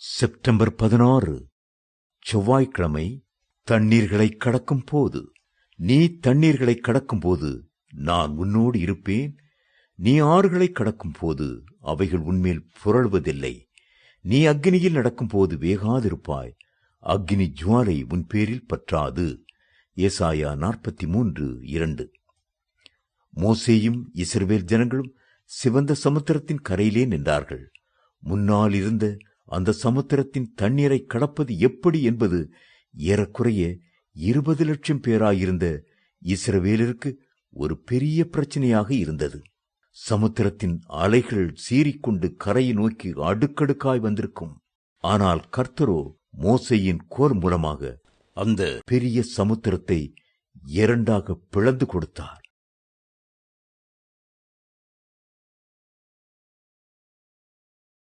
September 16 செவ்வாய்க்கிழமை. தண்ணீர்களை கடக்கும் போது. நீ தண்ணீர்களை கடக்கும் போது நான் உன்னோடு இருப்பேன். நீ ஆறுகளை கடக்கும் போது அவைகள் உன்மேல் புரளுவதில்லை. நீ அக்னியில் நடக்கும் போது வேகாதிருப்பாய். அக்னி ஜுவாலை உன் பேரில் பற்றாது. ஏசாயா 43:2. மோசேயும் இஸ்ரவேல் ஜனங்களும் சிவந்த சமுத்திரத்தின் கரையிலே நின்றார்கள். முன்னால் இருந்த அந்த சமுத்திரத்தின் தண்ணீரை கடப்பது எப்படி என்பது ஏறக்குறைய 20 லட்சம் பேராயிருந்த இஸ்ரவேலருக்கு ஒரு பெரிய பிரச்சனையாக இருந்தது. சமுத்திரத்தின் அலைகள் சீறிக்கொண்டு கரையை நோக்கி அடுக்கடுக்காய் வந்திருக்கும். ஆனால் கர்த்தரோ மோசேயின் கோல் மூலமாக அந்த பெரிய சமுத்திரத்தை இரண்டாக பிளந்து கொடுத்தார்.